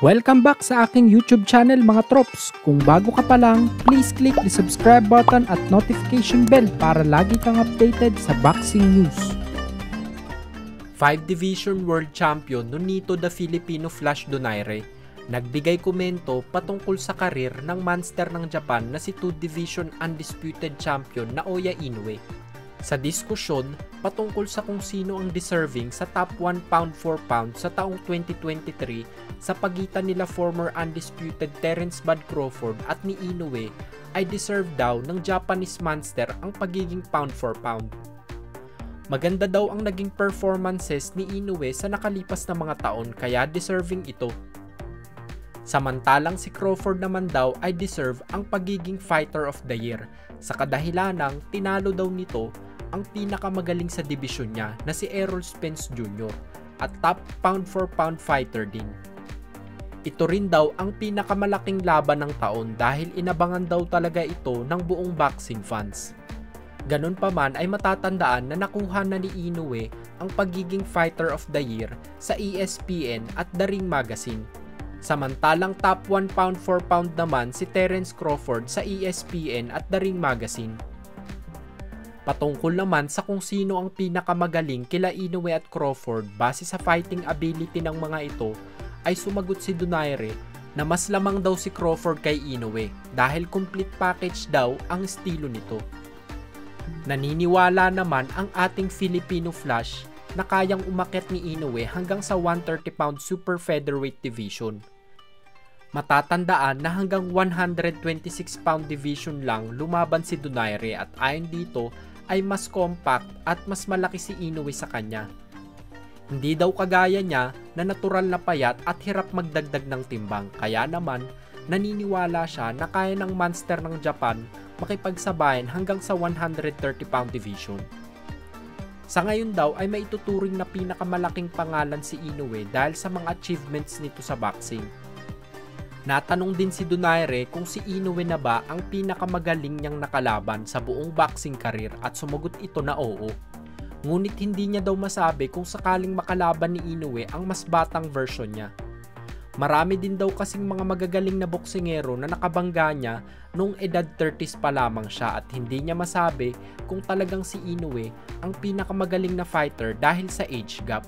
Welcome back sa aking YouTube channel mga trops. Kung bago ka pa lang, please click the subscribe button at notification bell para lagi kang updated sa boxing news. 5-Division World Champion Nonito the Filipino Flash Donaire nagbigay komento patungkol sa karir ng monster ng Japan na si 2-Division Undisputed Champion Naoya Inoue. Sa diskusyon patungkol sa kung sino ang deserving sa top 1 pound for pound sa taong 2023 sa pagitan nila former undisputed Terence Bud Crawford at ni Inoue, ay deserve daw ng Japanese monster ang pagiging pound for pound. Maganda daw ang naging performances ni Inoue sa nakalipas na mga taon kaya deserving ito. Samantalang si Crawford naman daw ay deserve ang pagiging fighter of the year sa kadahilanang tinalo daw nito ang pinakamagaling sa dibisyon niya na si Errol Spence Jr. at top pound for pound fighter din. Ito rin daw ang pinakamalaking laban ng taon dahil inabangan daw talaga ito ng buong boxing fans. Ganun pa man ay matatandaan na nakuha na ni Inoue ang pagiging fighter of the year sa ESPN at The Ring Magazine. Samantalang top 1 pound for pound naman si Terence Crawford sa ESPN at The Ring Magazine. Patungkol naman sa kung sino ang pinakamagaling kila Inoue at Crawford base sa fighting ability ng mga ito, ay sumagot si Donaire na mas lamang daw si Crawford kay Inoue dahil complete package daw ang estilo nito. Naniniwala naman ang ating Filipino Flash na kayang umakyat ni Inoue hanggang sa 130 pound super featherweight division. Matatandaan na hanggang 126 pound division lang lumaban si Donaire at ayon dito ay mas compact at mas malaki si Inoue sa kanya. Hindi daw kagaya niya na natural na payat at hirap magdagdag ng timbang, kaya naman naniniwala siya na kaya ng monster ng Japan makipagsabayan hanggang sa 130 pound division. Sa ngayon daw ay maituturing na pinakamalaking pangalan si Inoue dahil sa mga achievements nito sa boxing. Natanong din si Donaire kung si Inoue na ba ang pinakamagaling niyang nakalaban sa buong boxing career at sumagot ito na oo. Ngunit hindi niya daw masabi kung sakaling makalaban ni Inoue ang mas batang version niya. Marami din daw kasing mga magagaling na boksingero na nakabangga niya noong edad 30s pa lamang siya at hindi niya masabi kung talagang si Inoue ang pinakamagaling na fighter dahil sa age gap.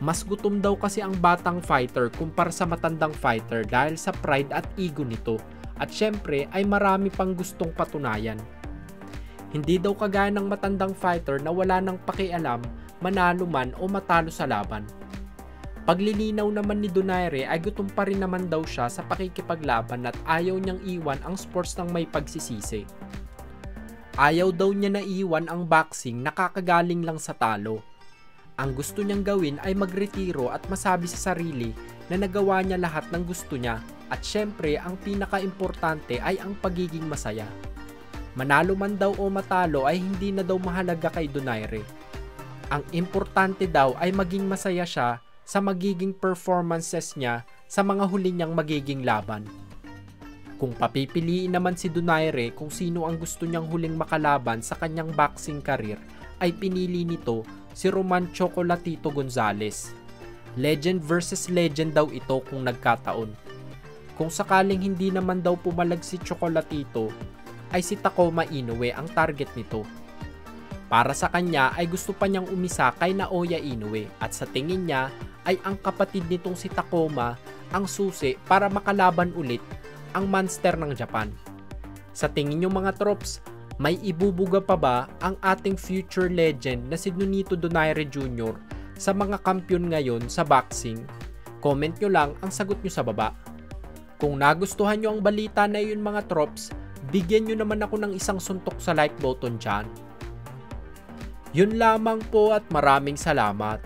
Mas gutom daw kasi ang batang fighter kumpara sa matandang fighter dahil sa pride at ego nito at syempre ay marami pang gustong patunayan. Hindi daw kagaya ng matandang fighter na wala nang pakialam manalo man o matalo sa laban. Paglilinaw naman ni Donaire ay gutom pa rin naman daw siya sa pakikipaglaban at ayaw niyang iwan ang sports ng may pagsisisi. Ayaw daw niya na iwan ang boxing na kakagaling lang sa talo. Ang gusto niyang gawin ay magretiro at masabi sa sarili na nagawa niya lahat ng gusto niya at syempre ang pinaka-importante ay ang pagiging masaya. Manalo man daw o matalo ay hindi na daw mahalaga kay Donaire. Ang importante daw ay maging masaya siya sa magiging performances niya sa mga huli niyang magiging laban. Kung papipiliin naman si Donaire kung sino ang gusto niyang huling makalaban sa kanyang boxing career, ay pinili nito si Roman Chocolatito Gonzalez. Legend versus legend daw ito kung nagkataon. Kung sakaling hindi naman daw pumalag si Chocolatito, ay si Takuma Inoue ang target nito. Para sa kanya ay gusto pa niyang umisa kay Naoya Inoue at sa tingin niya ay ang kapatid nitong si Takuma ang susi para makalaban ulit ang monster ng Japan. Sa tingin niyo mga trops, may ibubuga pa ba ang ating future legend na si Nonito Donaire Jr. sa mga kampiyon ngayon sa boxing? Comment nyo lang ang sagot nyo sa baba. Kung nagustuhan nyo ang balita na yun mga trops, bigyan nyo naman ako ng isang suntok sa like button dyan. Yun lamang po at maraming salamat.